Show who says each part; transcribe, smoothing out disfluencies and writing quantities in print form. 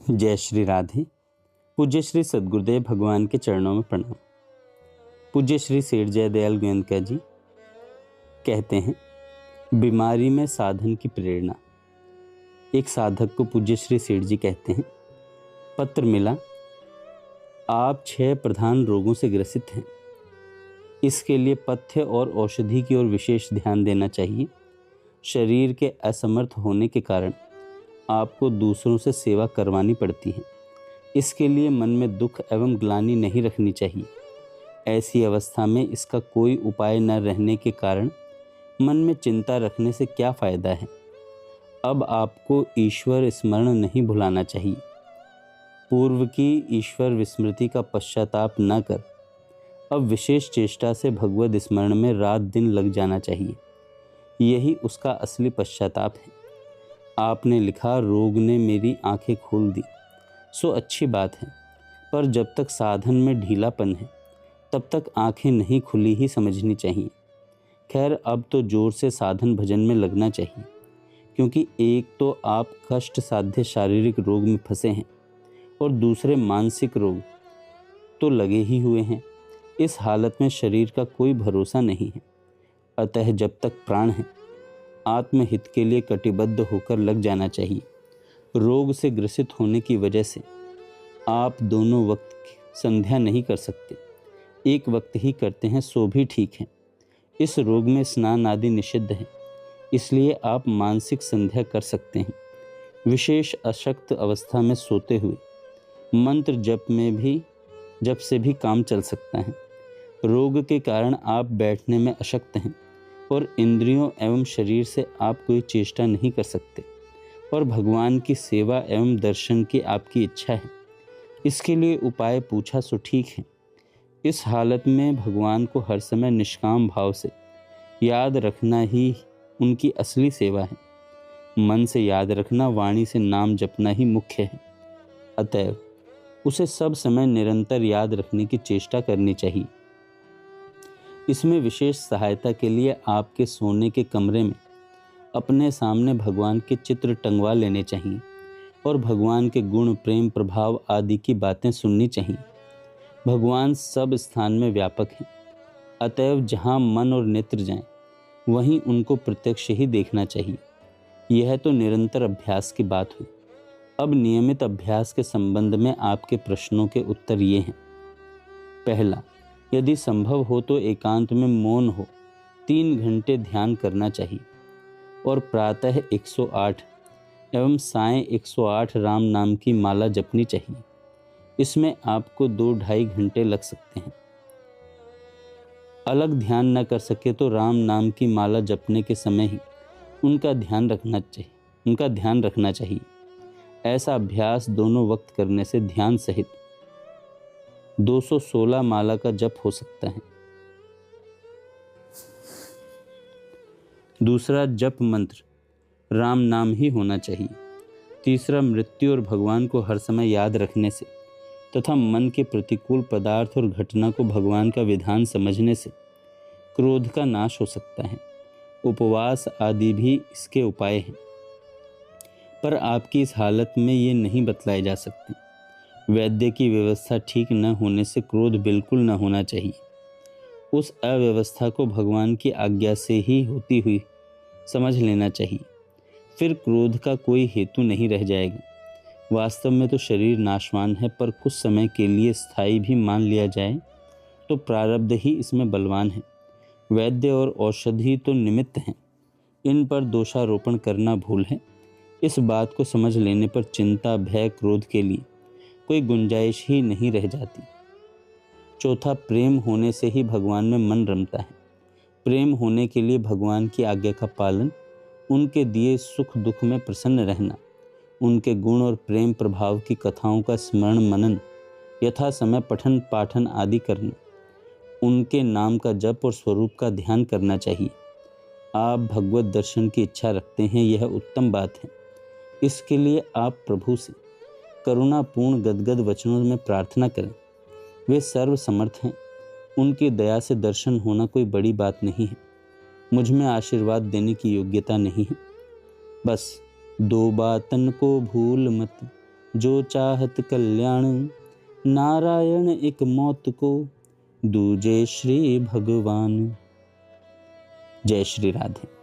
Speaker 1: जय श्री राधे। पूज्य श्री सद्गुरुदेव भगवान के चरणों में प्रणाम। पूज्य श्री सेठ जयदयाल गोयनका जी कहते हैं, बीमारी में साधन की प्रेरणा। एक साधक को पूज्य श्री सेठ जी कहते हैं, पत्र मिला, आप 6 प्रधान रोगों से ग्रसित हैं। इसके लिए पथ्य और औषधि की ओर विशेष ध्यान देना चाहिए। शरीर के असमर्थ होने के कारण आपको दूसरों से सेवा करवानी पड़ती है। इसके लिए मन में दुख एवं ग्लानि नहीं रखनी चाहिए। ऐसी अवस्था में इसका कोई उपाय न रहने के कारण मन में चिंता रखने से क्या फ़ायदा है। अब आपको ईश्वर स्मरण नहीं भुलाना चाहिए। पूर्व की ईश्वर विस्मृति का पश्चाताप न कर अब विशेष चेष्टा से भगवद स्मरण में रात दिन लग जाना चाहिए। यही उसका असली पश्चाताप है। आपने लिखा, रोग ने मेरी आंखें खोल दी, सो अच्छी बात है, पर जब तक साधन में ढीलापन है तब तक आंखें नहीं खुली ही समझनी चाहिए। खैर, अब तो जोर से साधन भजन में लगना चाहिए, क्योंकि एक तो आप कष्ट साध्य शारीरिक रोग में फंसे हैं और दूसरे मानसिक रोग तो लगे ही हुए हैं। इस हालत में शरीर का कोई भरोसा नहीं है। अतः जब तक प्राण है आत्महित के लिए कटिबद्ध होकर लग जाना चाहिए। रोग से ग्रसित होने की वजह से आप दोनों वक्त संध्या नहीं कर सकते, एक वक्त ही करते हैं, सो भी ठीक है। इस रोग में स्नान आदि निषिद्ध है, इसलिए आप मानसिक संध्या कर सकते हैं। विशेष अशक्त अवस्था में सोते हुए मंत्र जप से भी काम चल सकता है। रोग के कारण आप बैठने में अशक्त हैं और इंद्रियों एवं शरीर से आप कोई चेष्टा नहीं कर सकते, और भगवान की सेवा एवं दर्शन की आपकी इच्छा है। इसके लिए उपाय पूछा सो ठीक है। इस हालत में भगवान को हर समय निष्काम भाव से याद रखना ही उनकी असली सेवा है। मन से याद रखना, वाणी से नाम जपना ही मुख्य है। अतएव उसे सब समय निरंतर याद रखने की चेष्टा करनी चाहिए। इसमें विशेष सहायता के लिए आपके सोने के कमरे में अपने सामने भगवान के चित्र टंगवा लेने चाहिए और भगवान के गुण, प्रेम, प्रभाव आदि की बातें सुननी चाहिए। भगवान सब स्थान में व्यापक हैं, अतएव जहाँ मन और नेत्र जाएं, वहीं उनको प्रत्यक्ष ही देखना चाहिए। यह तो निरंतर अभ्यास की बात हुई। अब नियमित अभ्यास के संबंध में आपके प्रश्नों के उत्तर ये हैं। पहला, यदि संभव हो तो एकांत में मौन हो 3 घंटे ध्यान करना चाहिए और प्रातः 108 एवं सायं 108 राम नाम की माला जपनी चाहिए। इसमें आपको 2-2.5 घंटे लग सकते हैं। अलग ध्यान न कर सके तो राम नाम की माला जपने के समय ही उनका ध्यान रखना चाहिए। ऐसा अभ्यास दोनों वक्त करने से ध्यान सहित 216 माला का जप हो सकता है। दूसरा, जप मंत्र राम नाम ही होना चाहिए। तीसरा, मृत्यु और भगवान को हर समय याद रखने से तथा मन के प्रतिकूल पदार्थ और घटना को भगवान का विधान समझने से क्रोध का नाश हो सकता है। उपवास आदि भी इसके उपाय हैं, पर आपकी इस हालत में ये नहीं बतलाए जा सकते। वैद्य की व्यवस्था ठीक न होने से क्रोध बिल्कुल न होना चाहिए। उस अव्यवस्था को भगवान की आज्ञा से ही होती हुई समझ लेना चाहिए। फिर क्रोध का कोई हेतु नहीं रह जाएगा। वास्तव में तो शरीर नाशवान है, पर कुछ समय के लिए स्थायी भी मान लिया जाए तो प्रारब्ध ही इसमें बलवान है। वैद्य और औषधि तो निमित्त हैं, इन पर दोषारोपण करना भूल है। इस बात को समझ लेने पर चिंता, भय, क्रोध के लिए कोई गुंजाइश ही नहीं रह जाती। चौथा, प्रेम होने से ही भगवान में मन रमता है। प्रेम होने के लिए भगवान की आज्ञा का पालन, उनके दिए सुख दुख में प्रसन्न रहना, उनके गुण और प्रेम प्रभाव की कथाओं का स्मरण मनन, यथा समय पठन पाठन आदि करना, उनके नाम का जप और स्वरूप का ध्यान करना चाहिए। आप भगवत दर्शन की इच्छा रखते हैं, यह उत्तम बात है। इसके लिए आप प्रभु से करुणापूर्ण गदगद वचनों में प्रार्थना करें। वे सर्व समर्थ हैं, उनकी दया से दर्शन होना कोई बड़ी बात नहीं है। मुझ में आशीर्वाद देने की योग्यता नहीं है। बस 2 बातन को भूल मत, जो चाहत कल्याण, नारायण एक मौत को दूजे श्री भगवान। जय श्री राधे।